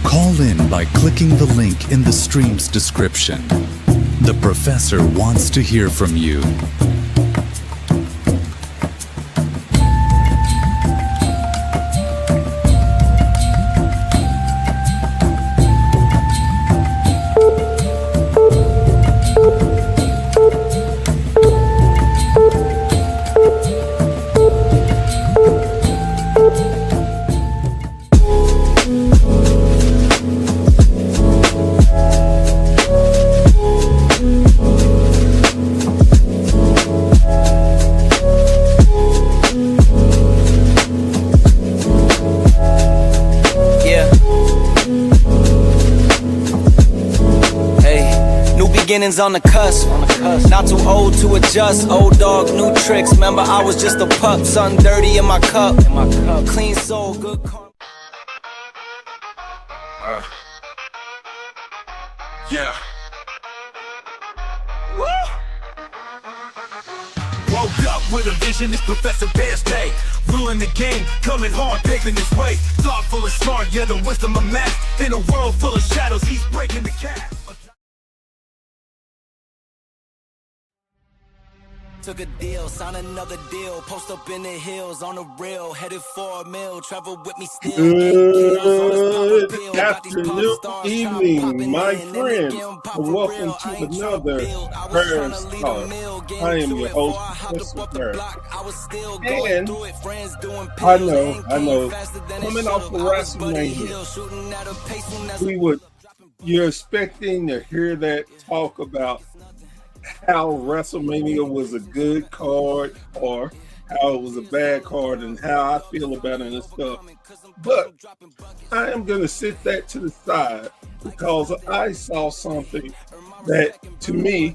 Call in by clicking the link in the stream's description. The professor wants to hear from you. Beginnings on the cusp. Not too old to adjust. Old dog, new tricks. Remember, I was just a pup. Something dirty in my cup. Clean soul, good karma. Yeah. Woo! Woke up with a vision, it's Professor Bear's day. Ruling the game, coming hard, paving his way. Thoughtful and smart, yeah, the wisdom of math. In a world full of shadows, he's breaking the cast. Took a deal, signed another deal. Post up in the hills on the rail, headed for a mill. Travel with me still. Good afternoon, evening, my friends, and welcome to another Parents Talk. I am your host, Mr. Parent. And I know, coming off of WrestleMania, you're expecting to hear that talk about how WrestleMania was a good card or how it was a bad card and how I feel about it and stuff. But I am going to sit that to the side because I saw something that to me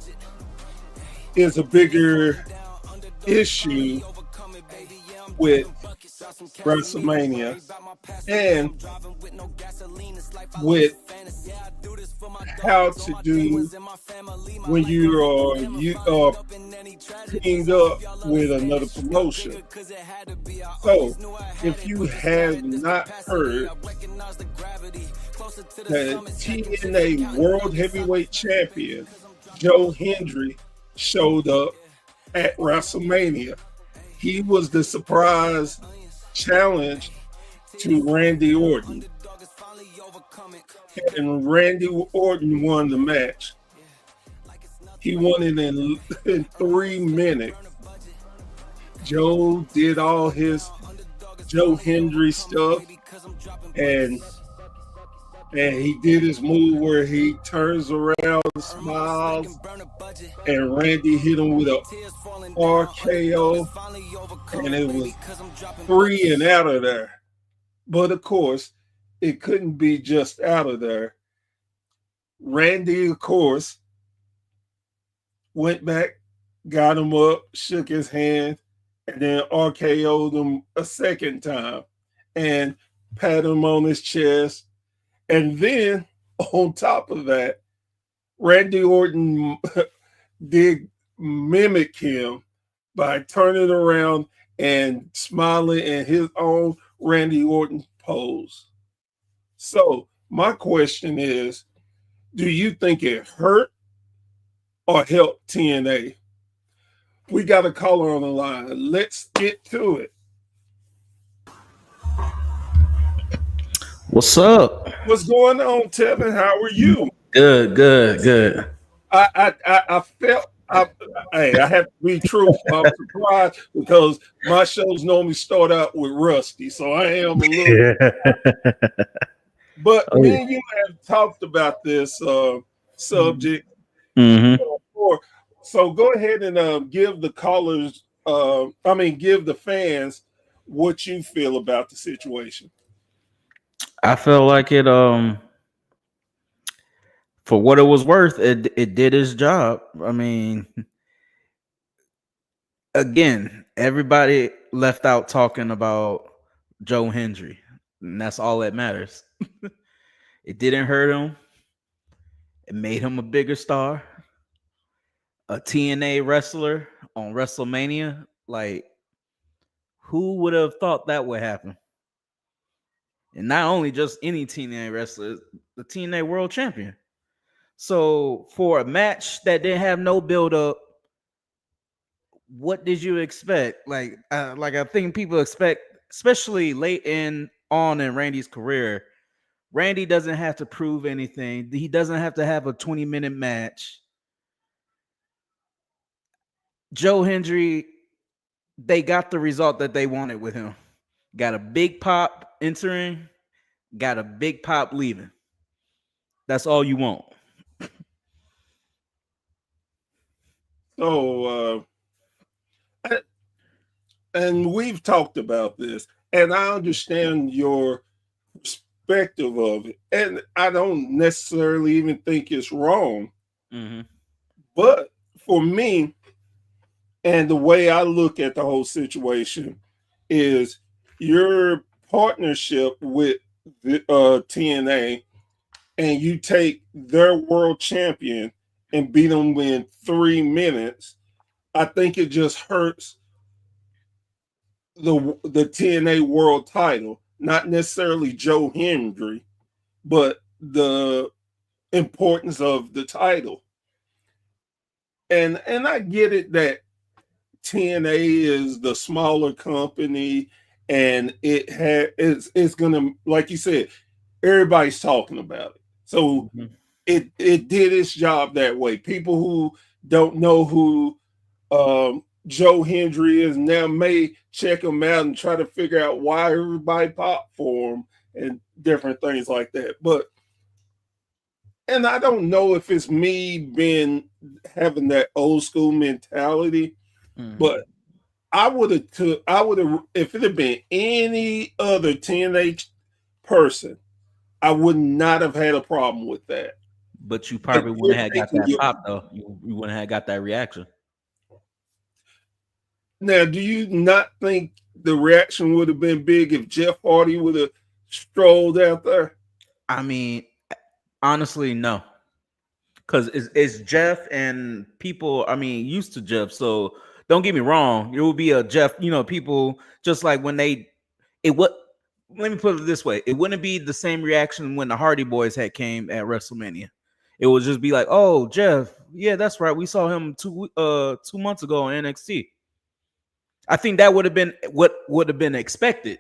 is a bigger issue with WrestleMania and with how to do when you are teamed up with another promotion. So if you have not heard, the TNA World Heavyweight Champion Joe Hendry showed up at WrestleMania. He was the surprise challenge to Randy Orton. And Randy Orton won the match. He won it in 3 minutes. Joe did all his Joe Hendry stuff, and he did his move where he turns around, smiles, and Randy hit him with a RKO, and it was 3 and out of there. But of course, it couldn't be just out of there. Randy, of course, went back, got him up, shook his hand, and then RKO'd him a second time and pat him on his chest. And then on top of that, Randy Orton did mimic him by turning around and smiling in his own Randy Orton pose. So my question is, do you think it hurt or helped TNA? We got a caller on the line. Let's get to it. What's up? What's going on, Tevin? How are you? Good. I felt I have to be truthful. I'm surprised because my shows normally start out with Rusty, so I am a little. But me and you have talked about this subject before. So go ahead and give the callers, give the fans what you feel about the situation. I felt like it for what it was worth, it did its job. I mean, again, everybody left out talking about Joe Hendry, and that's all that matters. It didn't hurt him. It made him a bigger star, a TNA wrestler on WrestleMania. Like, who would have thought that would happen? And not only just any TNA wrestler, the TNA World Champion. So for a match that didn't have no build up, what did you expect? Like I think people expect, especially late on in Randy's career, Randy doesn't have to prove anything. He doesn't have to have a 20-minute match. Joe Hendry, they got the result that they wanted with him. Got a big pop entering, got a big pop leaving. That's all you want. So, and we've talked about this, and I understand your perspective of it, and I don't necessarily even think it's wrong. Mm-hmm. But for me, and the way I look at the whole situation is your partnership with the TNA, and you take their world champion and beat them in 3 minutes. I think it just hurts the TNA world title, not necessarily Joe Hendry, but the importance of the title. And I get it that TNA is the smaller company, and it's gonna, like you said, everybody's talking about it. So it did its job that way. People who don't know who Joe Hendry is now may check him out and try to figure out why everybody popped for him and different things like that. And I don't know if it's me having that old school mentality, but I would have, if it had been any other TNA person, I would not have had a problem with that. But you probably wouldn't have got that pop, though. You wouldn't have got that reaction. Now, do you not think the reaction would have been big if Jeff Hardy would have strolled out there? I mean, honestly, no. Because it's Jeff, and people, I mean, used to Jeff. So don't get me wrong. It will be a Jeff, people just like when let me put it this way. It wouldn't be the same reaction when the Hardy Boys came at WrestleMania. It would just be like, oh, Jeff. Yeah, that's right. We saw him 2 months ago on NXT. I think that would have been what would have been expected.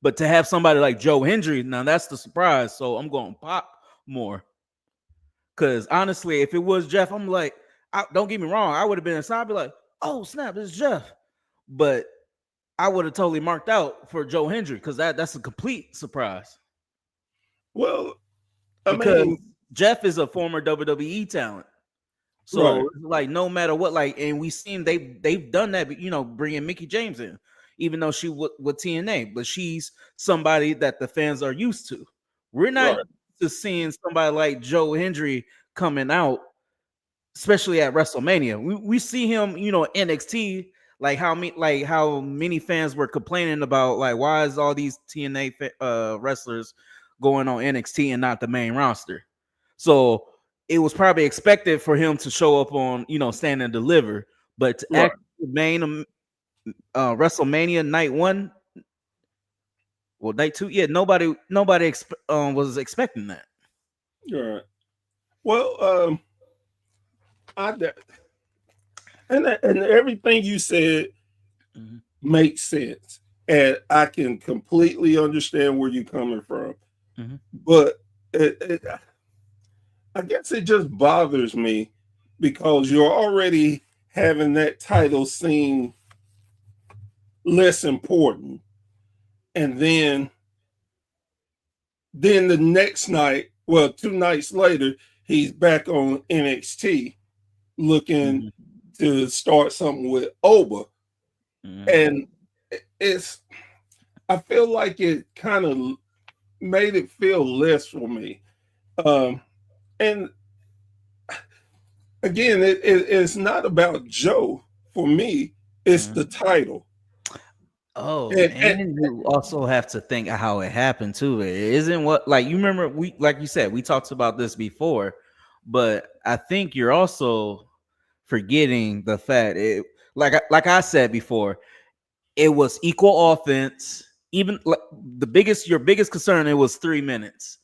But to have somebody like Joe Hendry, now that's the surprise. So I'm going to pop more. Because honestly, if it was Jeff, I'm like, don't get me wrong. I would have been inside, I'd be like, oh, snap, it's Jeff. But I would have totally marked out for Joe Hendry because that's a complete surprise. Well, because Jeff is a former WWE talent. So, right. Like, no matter what, like, and we've seen they've done that, bringing Mickie James in, even though she with TNA, but she's somebody that the fans are used to. We're not just seeing somebody like Joe Hendry coming out, especially at WrestleMania. We see him, NXT, like how many fans were complaining about, like, why is all these TNA wrestlers going on NXT and not the main roster? So it was probably expected for him to show up on, Stand and Deliver, but to act main WrestleMania night 1, well, night 2, yeah, nobody was expecting that. All right. Well, and everything you said makes sense, and I can completely understand where you're coming from. But I guess it just bothers me because you're already having that title seem less important. And then the next night, 2 nights later, he's back on NXT looking to start something with Oba. And I feel like it kind of made it feel less for me. And again, it's not about Joe for me. It's the title. Oh, And and you also have to think of how it happened too. It isn't what like you remember we like you said we talked about this before, but I think you're also forgetting the fact it like I said before, it was equal offense. Even like, your biggest concern it was 3 minutes.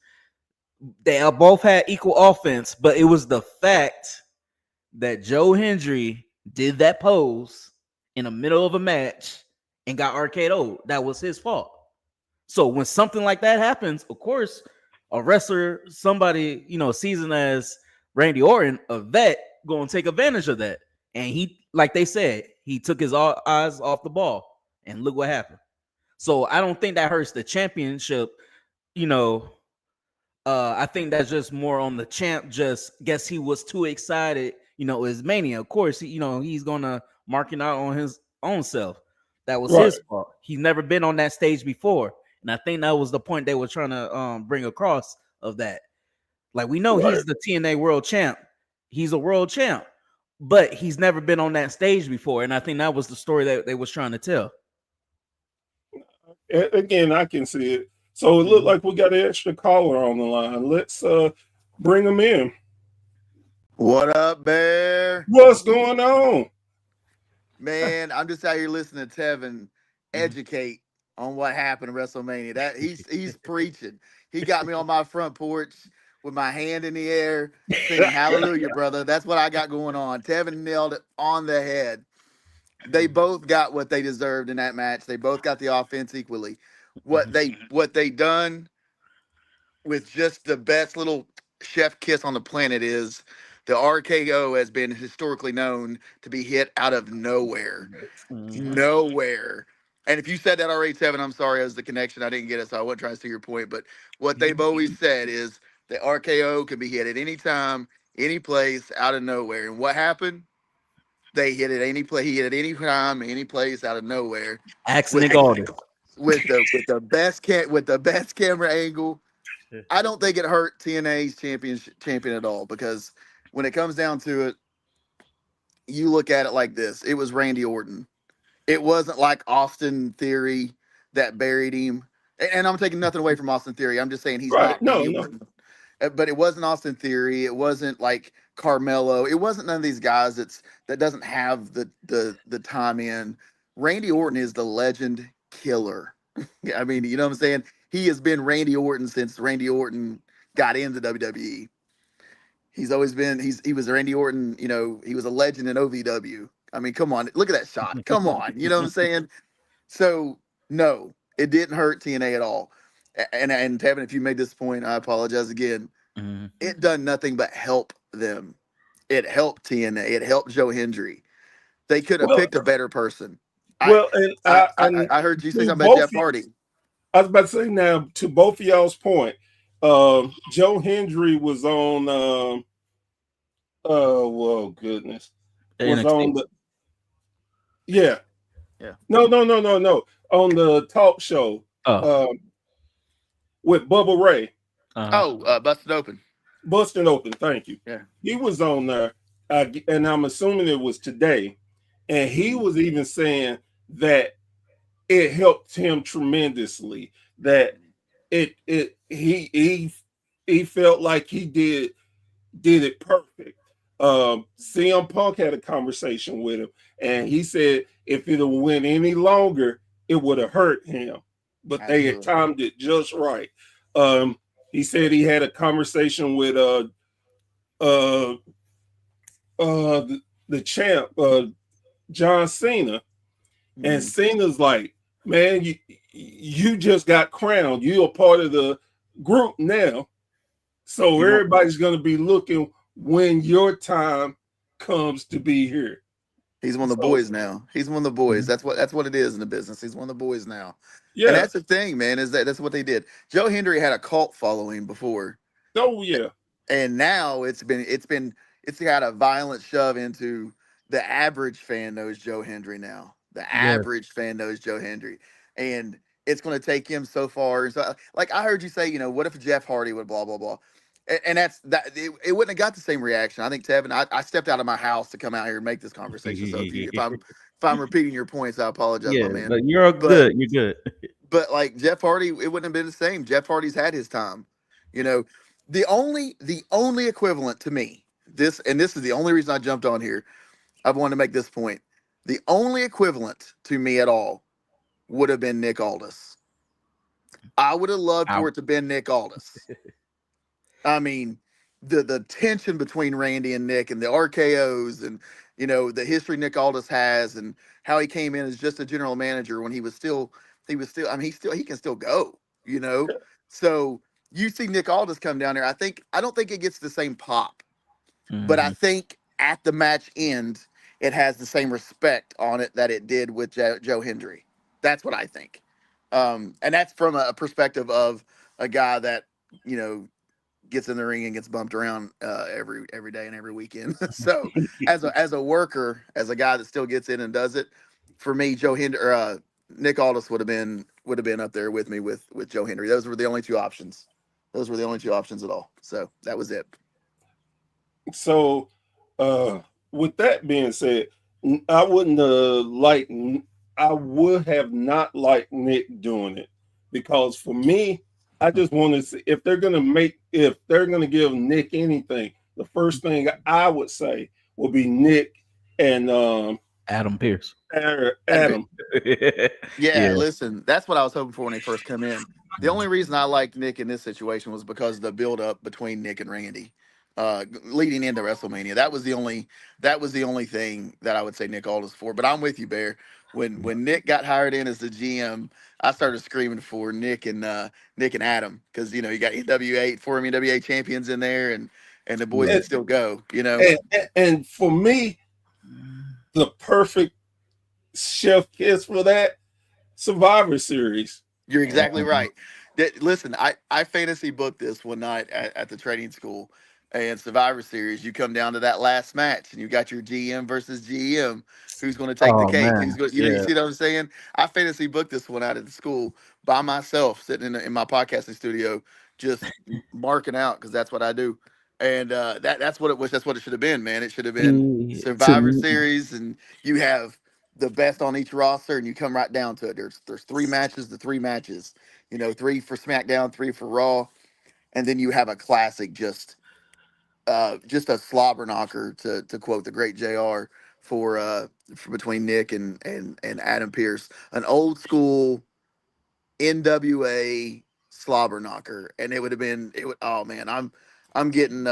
They both had equal offense, but it was the fact that Joe Hendry did that pose in the middle of a match and got RKO'd. That was his fault. So when something like that happens, of course, a wrestler, somebody, seasoned as Randy Orton, a vet, going to take advantage of that. And he, like they said, he took his eyes off the ball. And look what happened. So I don't think that hurts the championship. I think that's just more on the champ. Just guess he was too excited. His Mania. Of course, he's gonna mark it out on his own self. That was his fault. He's never been on that stage before, and I think that was the point they were trying to bring across of that. Like we know he's the TNA World Champ. He's a world champ, but he's never been on that stage before, and I think that was the story that they was trying to tell. Again, I can see it. So it looked like we got an extra caller on the line. Let's bring him in. What up, Bear? What's going on? Man, I'm just out here listening to Tevin educate on what happened at WrestleMania. That he's preaching. He got me on my front porch with my hand in the air, singing hallelujah, brother. That's what I got going on. Tevin nailed it on the head. They both got what they deserved in that match. They both got the offense equally. What they done with just the best little chef kiss on the planet is the RKO has been historically known to be hit out of nowhere. Nowhere. And if you said that already, Tevin, I'm sorry, as the connection, I didn't get it, so I wasn't trying to see your point. But what they've always said is the RKO can be hit at any time, any place, out of nowhere. And what happened? They hit it any place. He hit it any time, any place, out of nowhere. With the best camera angle. I don't think it hurt TNA's champion at all, because when it comes down to it, you look at it like this: it was Randy Orton. It wasn't like Austin Theory that buried him. And I'm taking nothing away from Austin Theory. I'm just saying he's not Randy Orton. But it wasn't Austin Theory. It wasn't like Carmelo. It wasn't none of these guys that doesn't have the time in. Randy Orton is the legend killer. I mean, you know what I'm saying? He has been Randy Orton since Randy Orton got into WWE. He's always been, he was Randy Orton, he was a legend in OVW. I mean, come on, look at that shot. Come on, you know what I'm saying? So, no, it didn't hurt TNA at all. And Tevin, if you made this point, I apologize again. It done nothing but help them. It helped TNA. It helped Joe Hendry. They could have picked a better person. Well, I heard you say something about Jeff Hardy. I was about to say, now, to both of y'all's point, Joe Hendry was on well, goodness. Was on the Yeah. No. On the talk show. With Bubba Ray. Busted Open. Busted Open, thank you. Yeah. He was on there, and I'm assuming it was today. And he was even saying that it helped him tremendously. That he felt like he did it perfect. CM Punk had a conversation with him, and he said if it went any longer, it would have hurt him. But they had timed it just right. He said he had a conversation with the champ, John Cena, and Cena's like, man, you just got crowned. You're a part of the group now. So everybody's going to be looking when your time comes to be here. He's one of the boys now. He's one of the boys. That's what it is in the business. He's one of the boys now. Yeah. And that's the thing, man, is that's what they did. Joe Hendry had a cult following before. Oh yeah. And now it's got a violent shove into the average fan knows Joe Hendry now. The average fan knows Joe Hendry. And it's going to take him so far. So, like I heard you say, you know, what if Jeff Hardy would blah blah blah, and that's that. It wouldn't have got the same reaction. I think Tevin. I stepped out of my house to come out here and make this conversation. So if I'm repeating your points, I apologize, my Yeah, man. but you're But good. You're good. but like Jeff Hardy, it wouldn't have been the same. Jeff Hardy's had his time. You know, the only equivalent to me, this is the only reason I jumped on here. I've wanted to make this point. The only equivalent to me at all would have been Nick Aldis. I would have loved for it to been Nick Aldis. I mean, the tension between Randy and Nick and the RKOs and, you know, the history Nick Aldis has and how he came in as just a general manager when he was still, I mean, he can still go, you know? So you see Nick Aldis come down there. I don't think it gets the same pop, but I think at the match end, it has the same respect on it that it did with Joe Hendry. That's what I think. And that's from a perspective of a guy that, you know, gets in the ring and gets bumped around every day and every weekend. So as a worker, as a guy that still gets in and does it, for me, Nick Aldis would have been up there with me with Joe Hendry. Those were the only two options. Those were the only two options at all. So that was it. So with that being said, I would have not liked Nick doing it, because for me, I just want to see if they're going to give Nick anything, the first thing I would say will be Nick and Adam Pearce. Adam. Yeah, listen, that's what I was hoping for when they first come in. The only reason I liked Nick in this situation was because of the build up between Nick and Randy. Leading into WrestleMania. That was the only thing that I would say Nick Aldis for. But I'm with you, Bear. When Nick got hired in as the GM, I started screaming for Nick and Adam, because, you know, you got NWA, former NWA champions in there, and the boys that still go, you know. And for me, the perfect chef kiss for that, Survivor Series. You're exactly right. Listen, I fantasy booked this one night at the training school. And Survivor Series, you come down to that last match, and you got your GM versus GM. Who's going to take the cake? Man. Who's going? You see what I'm saying? I fantasy booked this one out at the school by myself, sitting in my podcasting studio, just marking out, because that's what I do. And that's what it was. That's what it should have been, man. It should have been Survivor Series, and you have the best on each roster, and you come right down to it. There's three matches. The three matches, you know, 3 for SmackDown, 3 for Raw, and then you have a classic, just a slobber knocker, to quote the great JR, for between Nick and Adam Pearce, an old school NWA slobber knocker, and it would. Oh man, I'm getting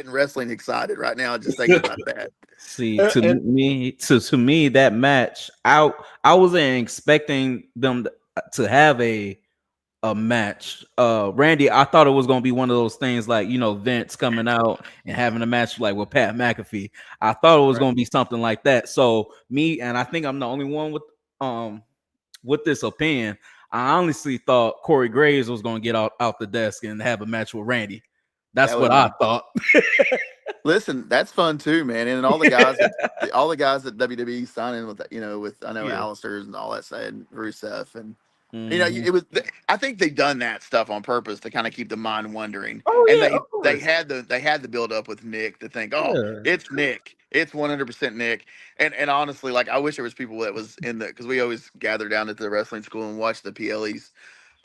wrestling excited right now just thinking about that. See, to me, that match, I wasn't expecting them to have a match. Randy, I thought it was gonna be one of those things like, you know, Vince coming out and having a match like with Pat McAfee. I thought it was gonna be something like that. So me, and I think I'm the only one with this opinion, I honestly thought Corey Graves was gonna get out the desk and have a match with Randy. That's what I thought. Listen, that's fun too, man. And all the guys that WWE signing with, you know, with, I know, Alistair's and all that side, and Rusev, and you know, it was. I think they've done that stuff on purpose to kind of keep the mind wondering. Oh, and yeah, they had the build up with Nick to think, it's Nick, it's 100% Nick. And honestly, like, I wish there was people that was in because we always gather down at the wrestling school and watch the PLEs.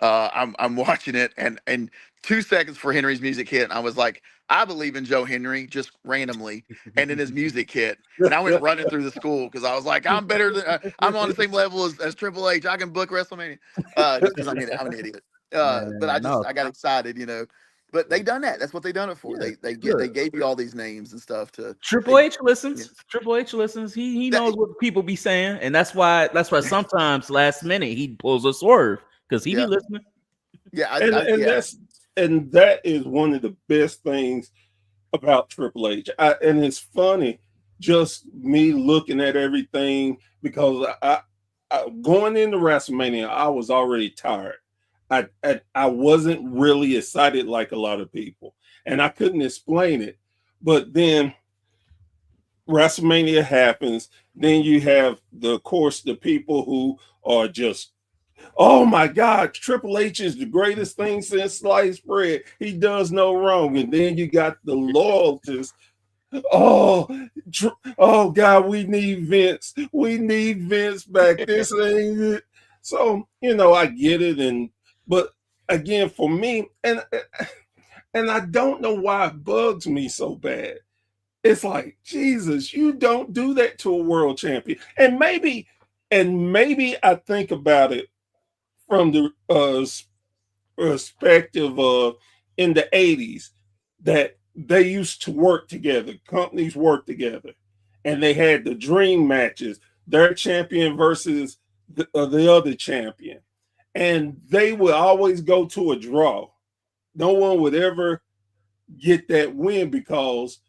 I'm watching it, and 2 seconds for Henry's music hit, and I was like, I believe in Joe Henry, just randomly, and then his music hit, and I went running through the school because I was like, I'm better than I'm on the same level as Triple H. I can book WrestleMania, just because I'm an idiot. But I got excited, you know. But they done that. That's what they done it for. They gave you all these names and stuff to. Triple H listens. Yeah. Triple H listens. He knows what people be saying, and that's why sometimes last minute he pulls a swerve because he be listening. Yeah, and that is one of the best things about Triple H. And it's funny, just me looking at everything, because I going into WrestleMania, I was already tired. I wasn't really excited like a lot of people, and I couldn't explain it. But then WrestleMania happens. Then you have, of course, the people who are just Oh my God, Triple H is the greatest thing since sliced bread. He does no wrong. And then you got the loyalties. Oh, oh God, we need Vince. We need Vince back. This ain't it. So, I get it. But again, for me, and I don't know why it bugs me so bad. It's like, Jesus, you don't do that to a world champion. And maybe I think about it from the perspective of in the 80s that they used to work together, companies work together, and they had the dream matches, their champion versus the other champion. And they would always go to a draw. No one would ever get that win because,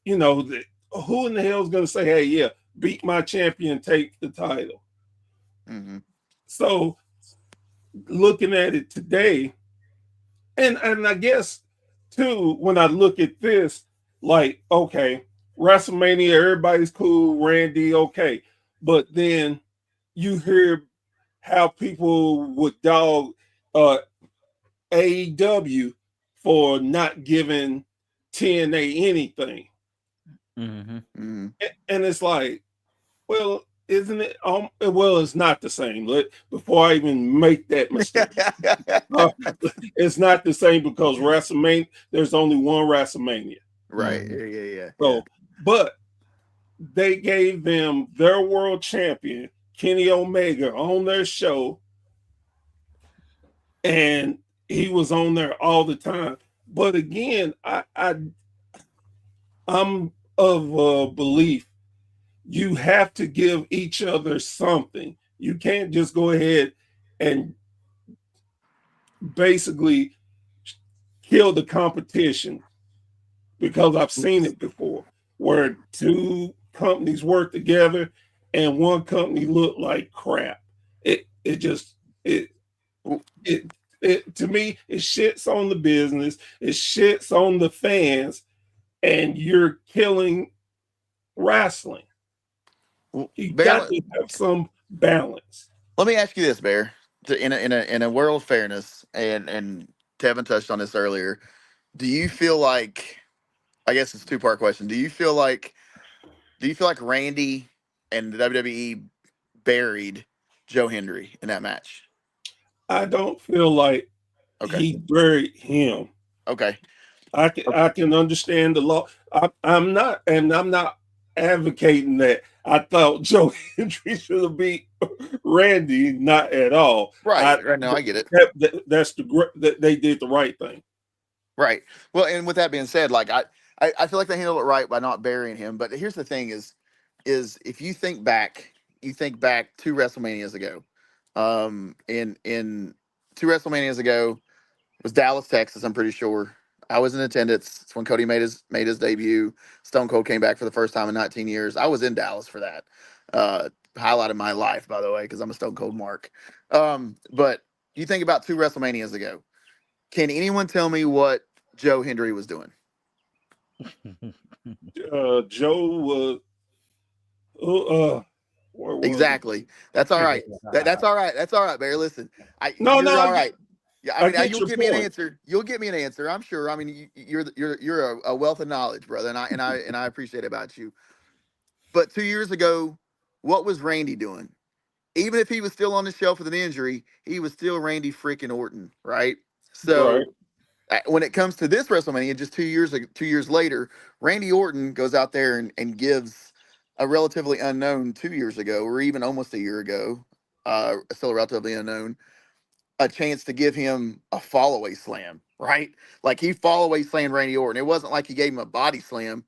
who in the hell is going to say, hey, yeah, beat my champion, take the title? Mm-hmm. So looking at it today, and I guess too, when I look at this, like, okay, WrestleMania, everybody's cool, Randy, okay. But then you hear how people would dog AEW for not giving TNA anything. Mm-hmm. Mm-hmm. And it's like, well, isn't it? Well, it's not the same. Before I even make that mistake, it's not the same because WrestleMania. There's only one WrestleMania, Right. Mhm. Yeah. so but they gave them their world champion Kenny Omega on their show, and he was on there all the time. But again, I'm of belief you have to give each other something. You can't just go ahead and basically kill the competition because I've seen it before where two companies work together and one company looked like crap. It just it to me it shits on the business, it shits on the fans, and you're killing wrestling. You got Bear, to have some balance. let me ask you this, Bear. In a world of fairness, and Tevin touched on this earlier. Do you feel like? I guess it's a two-part question. Do you feel like Randy and the WWE buried Joe Hendry in that match? I don't feel like Okay. he buried him. Okay. I can understand the law. I'm not advocating that. I thought Joe Hendry should have beat Randy, not at all. Right. Right now, I get it. That's that they did the right thing. Right. Well, and with that being said, like I feel like they handled it right by not burying him. But here's the thing: is if you think back two WrestleManias ago, in two WrestleManias ago was Dallas, Texas. I'm pretty sure I was in attendance. It's when Cody made his debut. Stone Cold came back for the first time in 19 years. I was in Dallas for that. Highlight of my life, by the way, because I'm a Stone Cold mark. But you think about two WrestleManias ago. Can anyone tell me what Joe Hendry was doing? Joe was where was Exactly. That's all right. That's all right. That's all right, Barry. Listen, No, you're no, all right. Yeah, I I mean, get you'll your give me an point. answer. You'll give me an answer. I'm sure. I mean, you're a wealth of knowledge, brother, and I appreciate it about you. But 2 years ago, what was Randy doing? Even if he was still on the shelf with an injury, he was still Randy freaking Orton, right? Right. So when it comes to this WrestleMania, just 2 years later, Randy Orton goes out there and gives a relatively unknown 2 years ago, or even almost a year ago, still relatively unknown, a chance to give him a fall away slam, right? Like he fall away slammed Randy Orton. It wasn't like he gave him a body slam.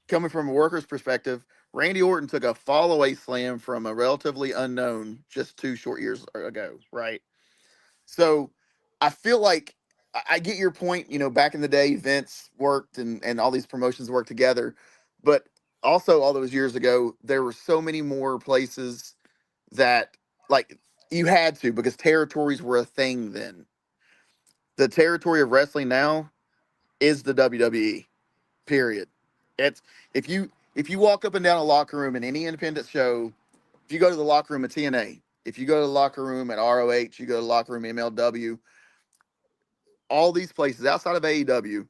Coming from a worker's perspective, Randy Orton took a fall away slam from a relatively unknown just 2 short years ago, right? So I feel like I get your point. Back in the day, Vince worked and all these promotions worked together. But also, all those years ago, there were so many more places that, like, you had to because territories were a thing then. The territory of wrestling now is the WWE, period. It's if you walk up and down a locker room in any independent show, if you go to the locker room at TNA, if you go to the locker room at ROH, you go to the locker room MLW, all these places outside of AEW,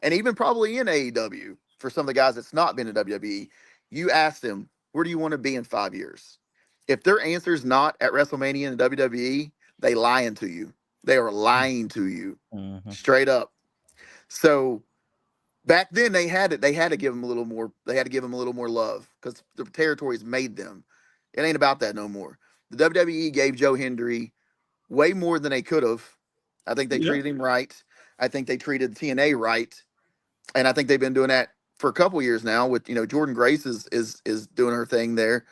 and even probably in AEW for some of the guys that's not been in WWE, you ask them, where do you want to be in 5 years? If their answer is not at WrestleMania and WWE, they lying to you. They are lying to you straight up. So back then they had it. They had to give them a little more. They had to give them a little more love because the territories made them. It ain't about that no more. The WWE gave Joe Hendry way more than they could have. I think they treated him right. I think they treated TNA right, and I think they've been doing that for a couple years now. With Jordan Grace is doing her thing there.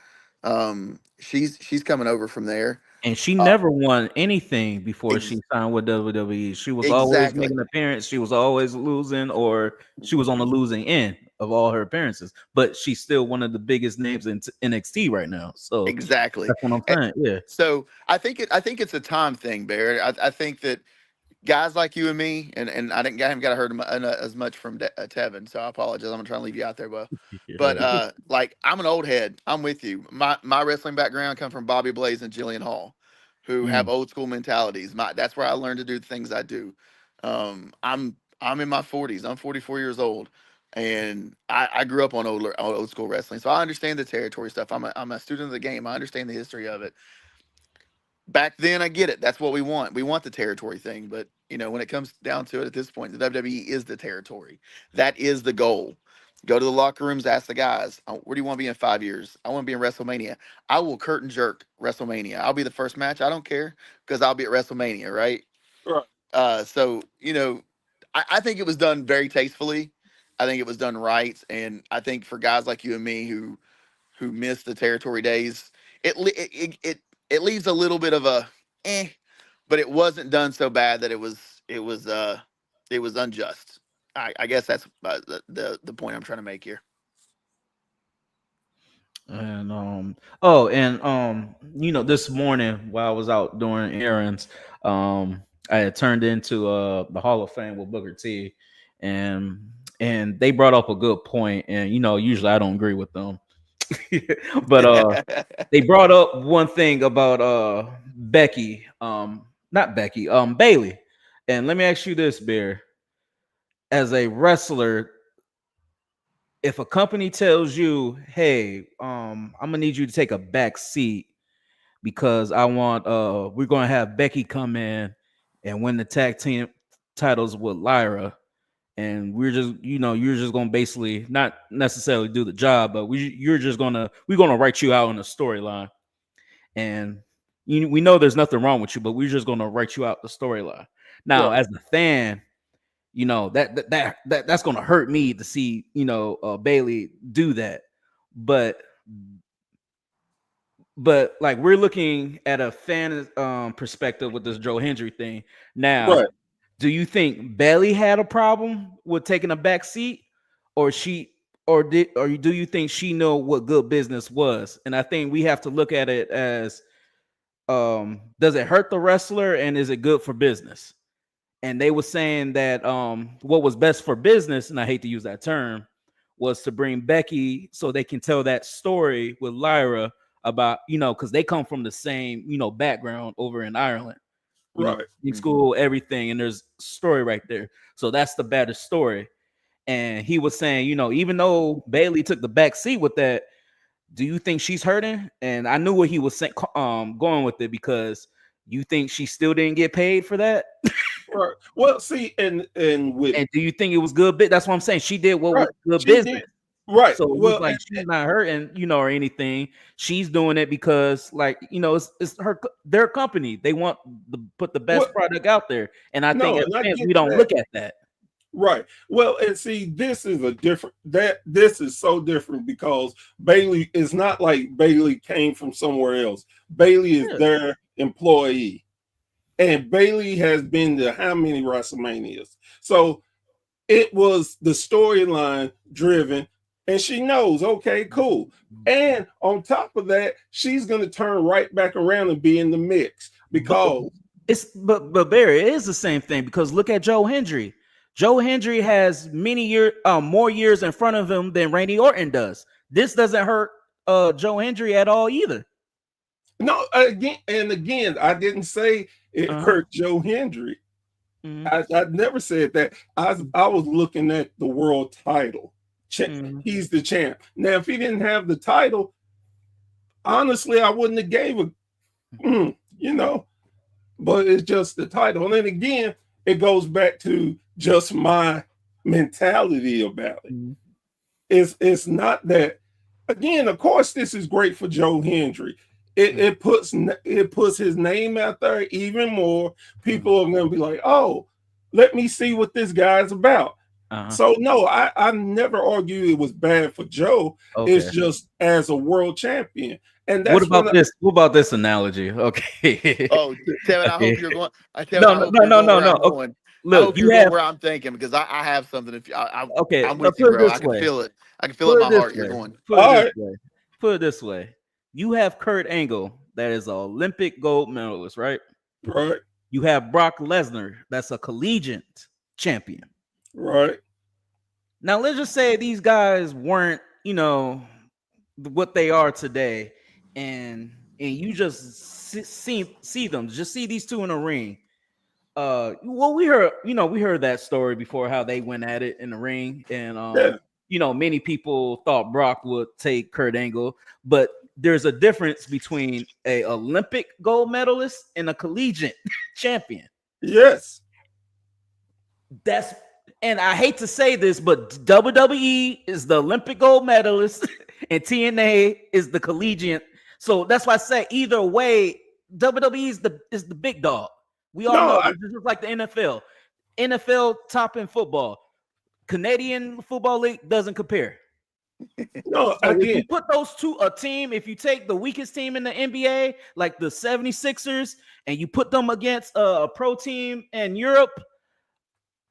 She's coming over from there. And she never won anything before she signed with WWE. She was always making an appearance. She was always losing, or she was on the losing end of all her appearances. But she's still one of the biggest names in NXT right now. So exactly, that's what I'm saying. Yeah. So I think it's a time thing, Barry. I think that guys like you and me, and I haven't got heard as much from Tevin, so I apologize. I'm gonna try and leave you out there, but like I'm an old head. I'm with you. My wrestling background come from Bobby Blaze and Jillian Hall, who have old school mentalities. That's where I learned to do the things I do. I'm in my 40s. I'm 44 years old, and I grew up on old school wrestling, so I understand the territory stuff. I'm a student of the game. I understand the history of it. Back then, I get it. That's what we want. We want the territory thing. But, when it comes down to it at this point, the WWE is the territory. That is the goal. Go to the locker rooms, ask the guys, where do you want to be in 5 years? I want to be in WrestleMania. I will curtain jerk WrestleMania. I'll be the first match. I don't care because I'll be at WrestleMania, right? Right. So, I think it was done very tastefully. I think it was done right. And I think for guys like you and me who missed the territory days, it leaves a little bit of a but it wasn't done so bad that it was unjust. I guess that's the point I'm trying to make here. And this morning while I was out doing errands, I had turned into the Hall of Fame with Booker T, and they brought up a good point, and usually I don't agree with them. But they brought up one thing about Bailey. And let me ask you this, Bear. As a wrestler, if a company tells you, hey, I'm gonna need you to take a back seat because I want we're gonna have Becky come in and win the tag team titles with Lyra, and we're just you're just gonna basically not necessarily do the job, but we're gonna write you out in a storyline, and we know there's nothing wrong with you, but we're just gonna write you out the storyline. Now, as a fan, that's gonna hurt me to see Bailey do that, but like we're looking at a fan perspective with this Joe Hendry thing now. Right. Do you think Bailey had a problem with taking a back seat, or do you think she know what good business was? And I think we have to look at it as, does it hurt the wrestler and is it good for business? And they were saying that what was best for business, and I hate to use that term, was to bring Becky so they can tell that story with Lyra about, because they come from the same, background over in Ireland. Right. In school, everything, and there's a story right there. So that's the better story. And he was saying, even though Bailey took the back seat with that, do you think she's hurting? And I knew what he was saying, going with it, because you think she still didn't get paid for that? Right. Well, see, and do you think it was good? That's what I'm saying. She did what was good business. Right. So like she's not hurting, or anything. She's doing it because, like, it's their company. They want to put the best product out there, and I think as fans, we don't look at that. Right. Well, and see, this is so different because Bailey is not like Bailey came from somewhere else. Bailey is their employee, and Bailey has been to how many WrestleManias? So it was the storyline driven. And she knows, okay, cool. And on top of that, she's going to turn right back around and be in the mix because but Barry, it is the same thing, because look at Joe Hendry. Joe Hendry has more years in front of him than Randy Orton does. This doesn't hurt Joe Hendry at all either. No, again, I didn't say it hurt Joe Hendry. I never said that. I was looking at the world title. He's the champ. Now, if he didn't have the title, honestly, I wouldn't have gave a, but it's just the title. And then again, it goes back to just my mentality about it. It's not that. Again, of course, this is great for Joe Hendry. It puts his name out there even more. People are going to be like, oh, let me see what this guy's about. So no, I never argue it was bad for Joe. Okay. It's just as a world champion. And that's what about this analogy? Okay. Oh, Tevin, I hope you're going. No. Look, you're going where I'm thinking, because I have something. Okay, I'm with you, bro. I can feel it. I can feel it in my heart. You're going. Put it this way. You have Kurt Angle, that is an Olympic gold medalist, right? Right. You have Brock Lesnar, that's a collegiate champion. Right. Now, let's just say these guys weren't, what they are today, and you just see them, just see these two in a ring. Well, we heard that story before, how they went at it in the ring, and many people thought Brock would take Kurt Angle, but there's a difference between a Olympic gold medalist and a collegiate champion. Yes. And I hate to say this, but WWE is the Olympic gold medalist and TNA is the collegiate. So that's why I say either way, WWE is the big dog. We all know it's just like the NFL. NFL top in football. Canadian Football League doesn't compare. No, so if you put those two, if you take the weakest team in the NBA, like the 76ers, and you put them against a pro team in Europe,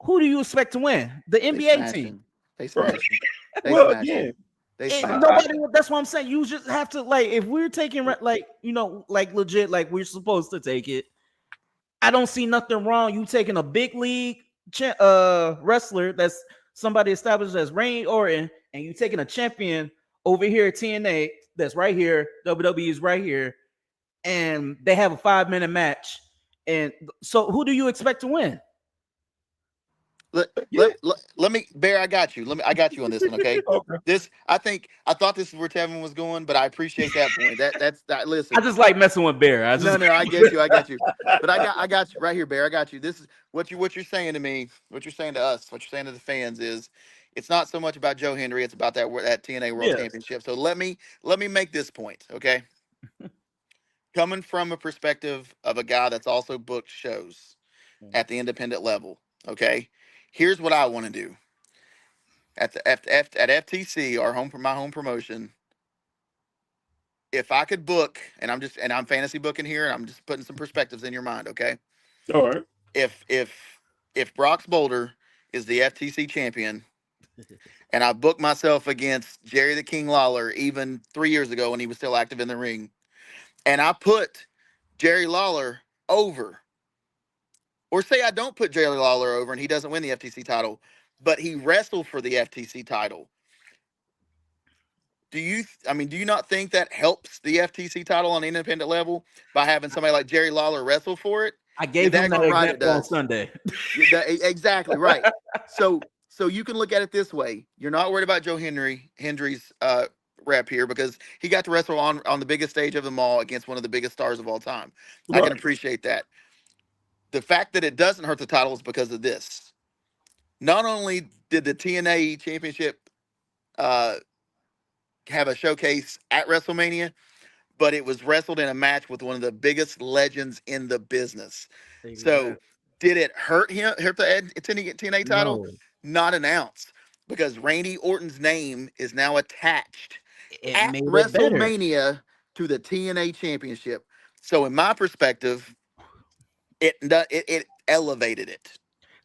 who do you expect to win? The NBA team. They smash them. That's what I'm saying. You just have to, like, if we're taking like legit, like we're supposed to take it, I don't see nothing wrong. You taking a big league wrestler that's somebody established as Randy Orton, and you taking a champion over here at TNA that's right here, WWE is right here, and they have a 5-minute match. And so who do you expect to win? Let me, Bear, I got you. I got you on this one, okay? I thought this is where Tevin was going, but I appreciate that point. That's listen. I just like messing with Bear. I get you. But I got you right here, Bear. I got you. This is what you're saying to me, what you're saying to us, what you're saying to the fans is it's not so much about Joe Hendry, it's about that TNA World Championship. So let me make this point, okay? Coming from a perspective of a guy that's also booked shows at the independent level, okay? Here's what I want to do at FTC, my home promotion. If I could book, and I'm fantasy booking here, and I'm just putting some perspectives in your mind, okay? All right. If Brock Boulder is the FTC champion, and I booked myself against Jerry the King Lawler even 3 years ago when he was still active in the ring, and I put Jerry Lawler over. Or say I don't put Jerry Lawler over and he doesn't win the FTC title, but he wrestled for the FTC title. Do you not think that helps the FTC title on the independent level by having somebody like Jerry Lawler wrestle for it? I gave him that example on Sunday. Exactly right. So you can look at it this way. You're not worried about Joe Hendry's rep here because he got to wrestle on the biggest stage of them all against one of the biggest stars of all time. Right. I can appreciate that. The fact that it doesn't hurt the title is because of this. Not only did the TNA Championship have a showcase at WrestleMania, but it was wrestled in a match with one of the biggest legends in the business. So did it hurt the TNA title? No. Not an ounce, because Randy Orton's name is now attached at made it WrestleMania to the TNA Championship. So in my perspective, it elevated it.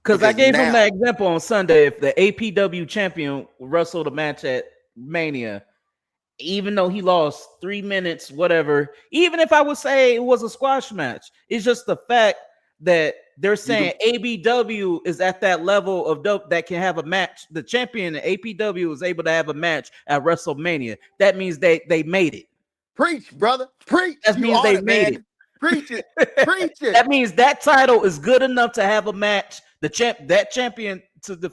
Because I gave him that example on Sunday. If the APW champion wrestled a match at Mania, even though he lost 3 minutes, whatever, even if I would say it was a squash match, it's just the fact that they're saying ABW is at that level of dope that can have a match. The champion, APW, is able to have a match at WrestleMania. That means they made it. Preach, brother. Preach. That You means on they it, made man. it. Preach it. Preach it. That means that title is good enough to have a match. That champion to the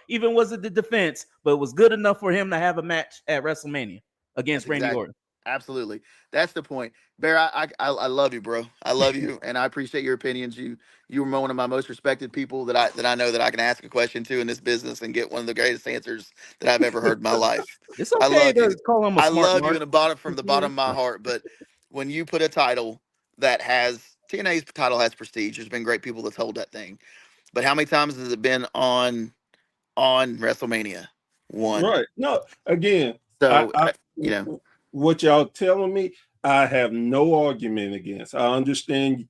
even was it the defense, but it was good enough for him to have a match at WrestleMania against Randy Exactly. Orton. Absolutely. That's the point. Bear, I love you, bro. I love you, and I appreciate your opinions. You were one of my most respected people that I know that I can ask a question to in this business and get one of the greatest answers that I've ever heard in my life. It's I okay love to you. call him a I smart love you mark. in the bottom from the bottom of my heart. But when you put a title that has TNA's title has prestige, there's been great people that's hold that thing. But how many times has it been on WrestleMania? One. Right. No, again, So what y'all telling me, I have no argument against. I understand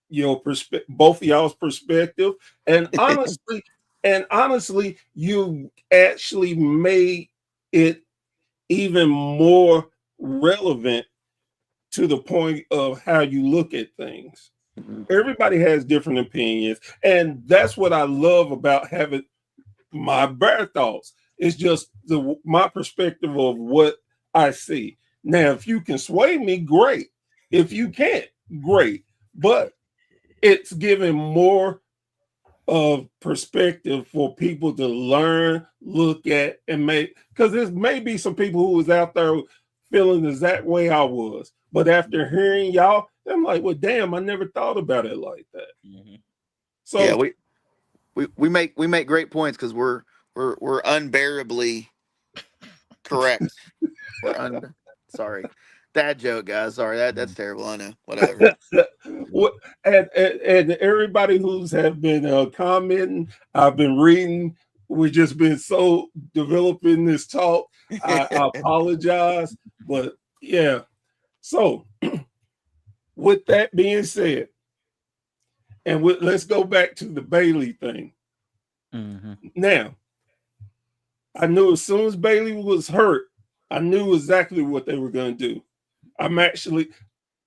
your both of y'all's perspective, and honestly, you actually made it even more relevant to the point of how you look at things. Everybody has different opinions, and that's what I love about having my bare thoughts. It's just my perspective of what I see. Now, if you can sway me, great. If you can't, great. But it's giving more of perspective for people to learn, look at, and make. Because there may be some people who was out there feeling the exact way I was, but after hearing y'all, I'm like, well, damn, I never thought about it like that. Mm-hmm. So yeah, we make great points because we're unbearably correct. Sorry, bad joke, guys. Sorry, that's terrible. I know. Whatever. and everybody who's have been commenting, I've been reading. We've just been so developing this talk. I apologize, but yeah. So, with that being said, and let's go back to the Bayley thing. Mm-hmm. Now, I knew as soon as Bayley was hurt, I knew exactly what they were going to do. I'm actually,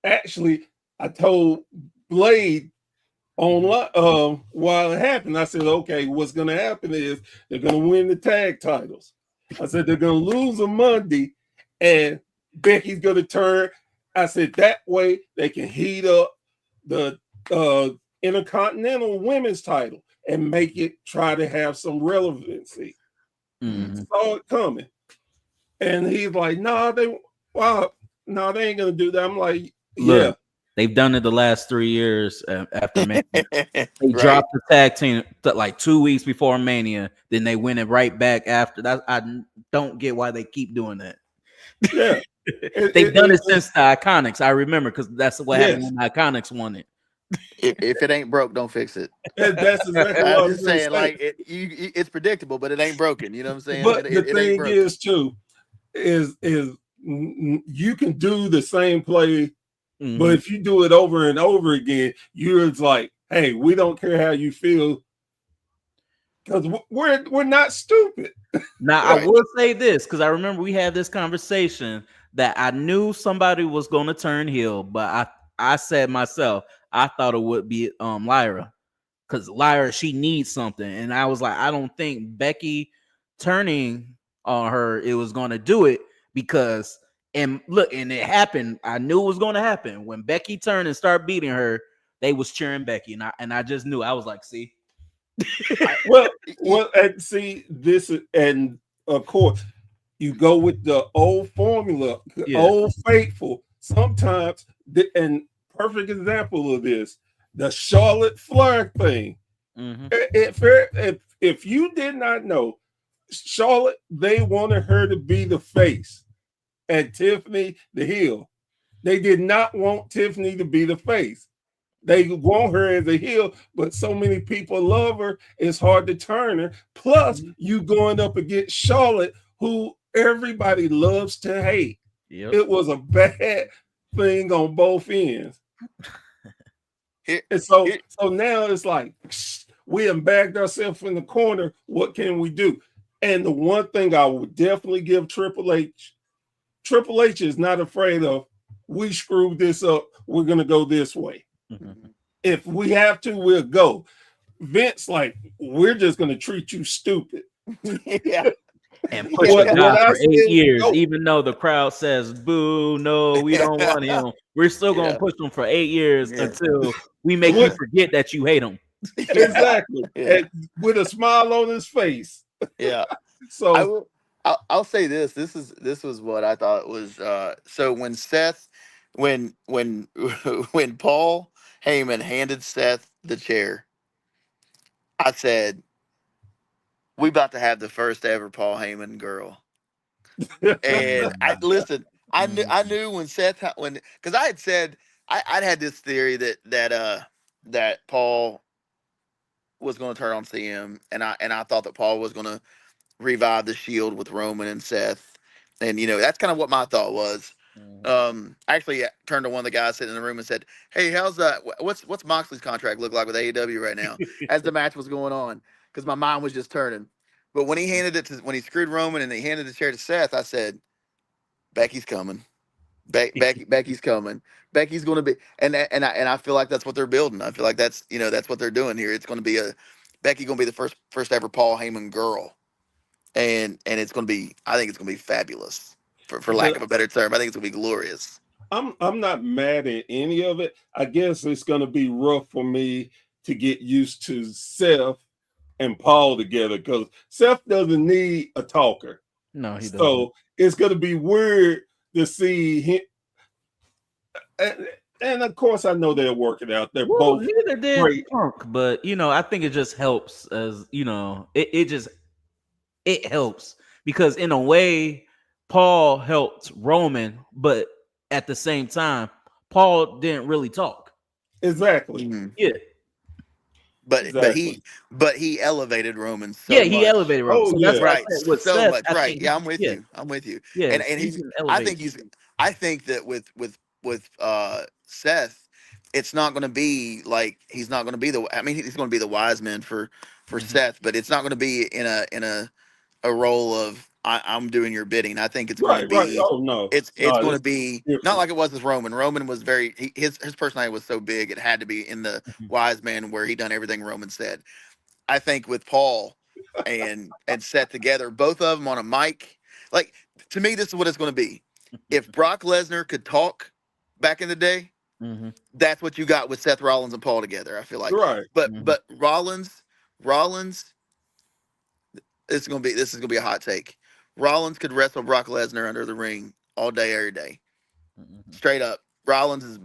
I told Blade on while it happened, I said, okay, what's going to happen is they're going to win the tag titles. I said they're going to lose on Monday, and Becky's going to turn. I said that way they can heat up the Intercontinental Women's title and make it try to have some relevancy. Mm-hmm. Saw it coming, and he's like, "No, they ain't gonna do that." I'm like, "Yeah, they've done it the last 3 years after Mania. They dropped the tag team like 2 weeks before Mania, then they win it right back after that. I don't get why they keep doing that. Yeah, they've done it since the Iconics. I remember because that's what happened when the Iconics won it. If it ain't broke, don't fix it. That's exactly what I'm just saying. Like it's predictable, but it ain't broken. You know what I'm saying? But the thing is, too, is you can do the same play, mm-hmm. but if you do it over and over again, you're like, hey, we don't care how you feel because we're not stupid. Now, right. I will say this because I remember we had this conversation that I knew somebody was going to turn heel, but I said myself, I thought it would be Lyra because Lyra, she needs something. And I was like, I don't think Becky turning on her, it was going to do it because, and look, and it happened. I knew it was going to happen. When Becky turned and started beating her, they was cheering Becky. And I just knew. I was like, see. well, and see this, and of course, you go with the old formula, old faithful. Sometimes, and perfect example of this, the Charlotte Flair thing. Mm-hmm. If you did not know, Charlotte, they wanted her to be the face and Tiffany the heel. They did not want Tiffany to be the face. They want her as a heel, but so many people love her, it's hard to turn her. Plus, you going up against Charlotte, who everybody loves to hate. Yep. It was a bad thing on both ends. And so now it's like we have bagged ourselves in the corner. What can we do? And the one thing I would definitely give Triple H is not afraid of. We screwed this up. We're gonna go this way. Mm-hmm. If we have to, we'll go. Vince, like, we're just gonna treat you stupid. Yeah. and push What- the guy what I for 8 said- years, oh. even though the crowd says boo, no, we don't want him. We're still gonna Yeah. push him for 8 years Yeah. until we make you forget that you hate him. Exactly. Yeah. And with a smile on his face. Yeah. So I'll say this. This was what I thought was so when Seth when when Paul Heyman handed Seth the chair, I said, we about to have the first ever Paul Heyman girl. And I listen, I knew when Seth because I had said I'd had this theory that Paul was going to turn on CM, and I thought that Paul was going to revive the Shield with Roman and Seth, and that's kind of what my thought was. Actually, I turned to one of the guys sitting in the room and said, "Hey, how's that? What's Moxley's contract look like with AEW right now?" As the match was going on, because my mind was just turning. But when he screwed Roman and he handed the chair to Seth, I said, "Becky's coming. Becky's coming. Becky's going to be," and I feel like that's what they're building. I feel like that's what they're doing here. It's going to be Becky going to be the first ever Paul Heyman girl, and it's going to be, I think it's going to be fabulous. For lack of a better term, I think it's going to be glorious. I'm not mad at any of it. I guess it's going to be rough for me to get used to Seth and Paul together, because Seth doesn't need a talker. No, he doesn't. So it's going to be weird to see him. And of course, I know they're working out. They're both neither did great. Punk, but I think it just helps as it helps because in a way, Paul helped Roman, but at the same time, Paul didn't really talk. Exactly. Mhm. Yeah. But he elevated Roman so Yeah, he much. elevated Roman. Oh, so that's yeah. why I Right, said with so Seth, much. I Right, think yeah, I'm with you. I'm with you. Yeah, And he's he's. an I think elevation. I think that with Seth, it's not going to be like he's not going to be the. I mean, he's going to be the wise man for Seth, but it's not going to be in a role of I'm doing your bidding. I think it's going to Right. be. Oh no. It's No, going to it's be different. not like it was with Roman. Roman was his personality was so big it had to be in the wise man where he done everything Roman said. I think with Paul and Seth together, both of them on a mic, like to me, this is what it's going to be. If Brock Lesnar could talk back in the day, that's what you got with Seth Rollins and Paul together. I feel like, Right. but Rollins, this is gonna be a hot take. Rollins could wrestle Brock Lesnar under the ring all day, every day, straight up. Rollins is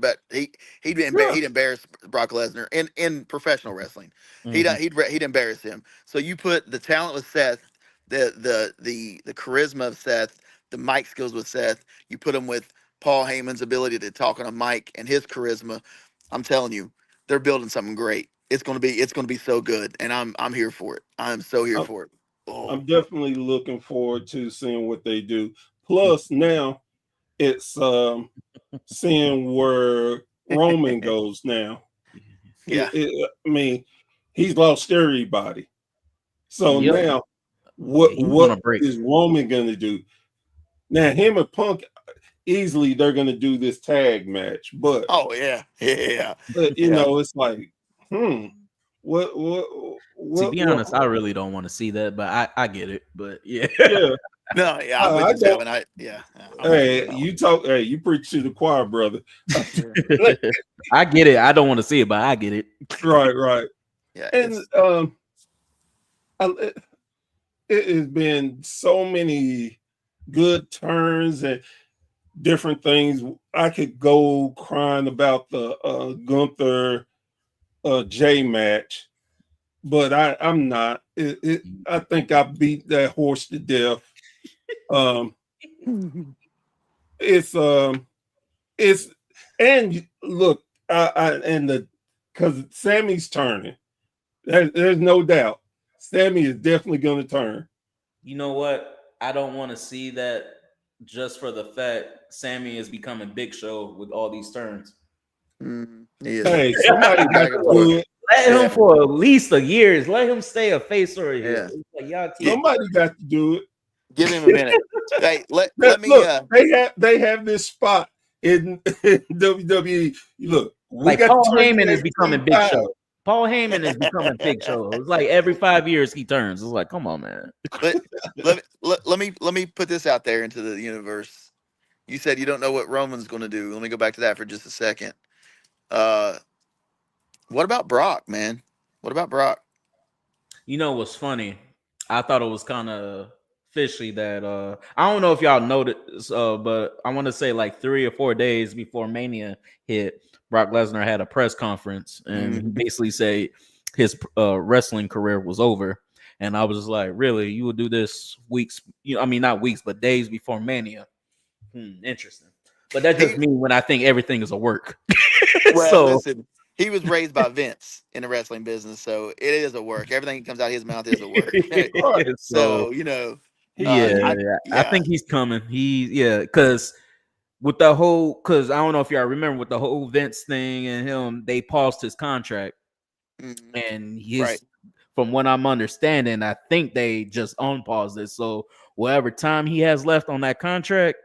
he'd embarrass Brock Lesnar in professional wrestling. He'd embarrass him. So you put the talent with Seth, the charisma of Seth, the mic skills with Seth. You put him with Paul Heyman's ability to talk on a mic and his charisma. I'm telling you, they're building something great. It's gonna be so good, and I'm here for it. I'm so here for it. Oh. I'm definitely looking forward to seeing what they do. Plus, now it's seeing where Roman goes now. Yeah. I mean, he's lost everybody. So Yep. now, what He's on a break. is Roman going to do? Now, him and Punk, easily they're going to do this tag match. But Oh yeah. but, you know, it's like, what? To be honest, I really don't want to see that, but I get it. But yeah. Yeah. No, yeah, I'm I with you, don't- Kevin. I'm Hey, with you talk. Hey, you preach to the choir, brother. I get it. I don't want to see it, but I get it. Right. Yeah, And it's- it has been so many good turns and different things. I could go crying about the Gunther J match, but I'm not. I think I beat that horse to death. It's and look, because Sammy's turning. There's no doubt. Sammy is definitely going to turn. You know what? I don't want to see that just for the fact Sammy is becoming Big Show with all these turns. he is. Hey, somebody got to do it. Let him for at least a year. Let him stay a face or a year. Yeah. It's like, y'all keep- Somebody got to do it. Give him a minute. Hey, let me. Look, they have this spot in WWE. Look, we Like got Paul 20 Heyman is becoming Big Show. Paul Heyman is becoming Big Show. It's like every 5 years he turns. It's like, come on, man. Let me put this out there into the universe. You said you don't know what Roman's going to do. Let me go back to that for just a second. What about Brock, man? What about Brock? You know what's funny? I thought it was kind of fishy that I don't know if y'all noticed, but I want to say like 3 or 4 days before Mania hit, Brock Lesnar had a press conference and he basically said his wrestling career was over. And I was just like, really? You would do this weeks? I mean, not weeks, but days before Mania. Interesting. But that's just me when I think everything is a work. Well, listen, he was raised by Vince in the wrestling business, so it is a work. Everything that comes out of his mouth is a work. So, you know. I think he's coming. Because with the whole, because I don't know if y'all remember with the whole Vince thing and him, they paused his contract, and from what I'm understanding, I think they just unpaused it. So whatever time he has left on that contract,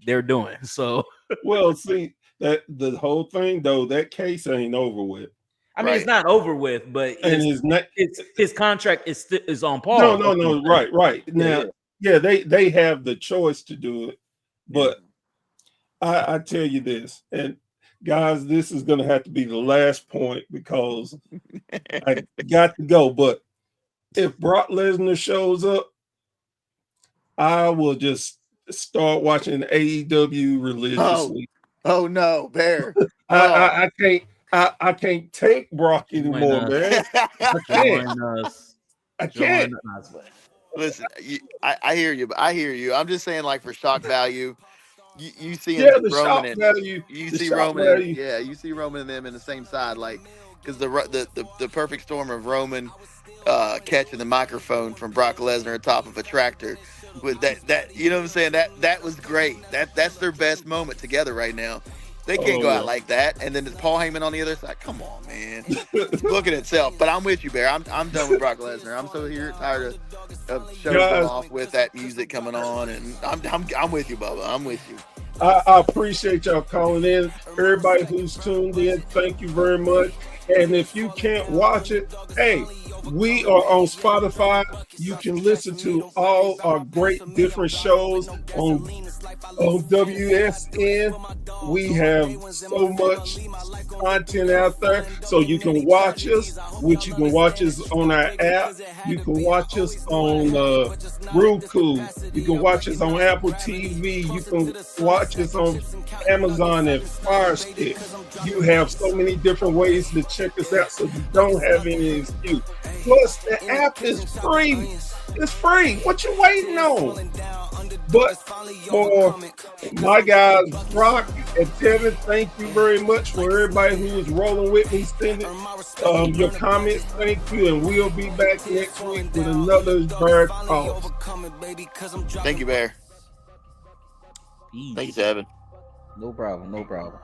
they're doing. So well, see that the whole thing though, that case ain't over with. I mean, it's not over with, but his contract is on pause. No, right. Now, they have the choice to do it, but I tell you this, and guys, this is going to have to be the last point because I got to go. But if Brock Lesnar shows up, I will just start watching AEW religiously. Oh no, Bear! I can't. I can't take Brock anymore, man. I can't. Listen, I hear you, but I hear you. I'm just saying, like for shock value, you see him Roman and value, you see Roman, you see Roman and them in the same side, like because the perfect storm of Roman catching the microphone from Brock Lesnar on top of a tractor with that you know what I'm saying, that was great. That's their best moment together right now. They can't go out like that. And then there's Paul Heyman on the other side. Come on, man. It's booking itself. But I'm with you, Bear. I'm done with Brock Lesnar. I'm so tired of shows off with that music coming on. And I'm with you, Bubba. I'm with you. I appreciate y'all calling in. Everybody who's tuned in, thank you very much. And if you can't watch it, hey, we are on Spotify. You can listen to all our great different shows on WSN. We have so much content out there, so you can watch us, which you can watch us on our app. You can watch us on Roku. You can watch us on Apple TV. You can watch us on Amazon and Fire Stick. You have so many different ways to check us out, so you don't have any excuse. Plus, the app is free. It's free. What you waiting on? But for my guys, Brock and Tevin, thank you very much. For everybody who is rolling with me, sending your comments, thank you. And we'll be back next week with another Bear Talk. Thank you, Bear. Peace. Thank you, Tevin. No problem.